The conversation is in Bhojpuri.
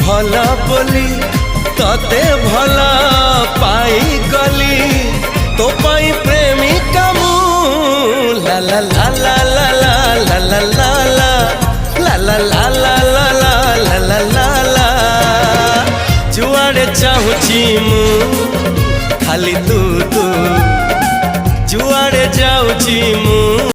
भला बोली तते भला पाई गली तो पाई प्रेमिका मु ला ला ला ला ला ला ला ला ला ला ला ला ला ला ला ला ला जुआड़े चाहूची मु खाली तू तू जुआड़े जाऊची मु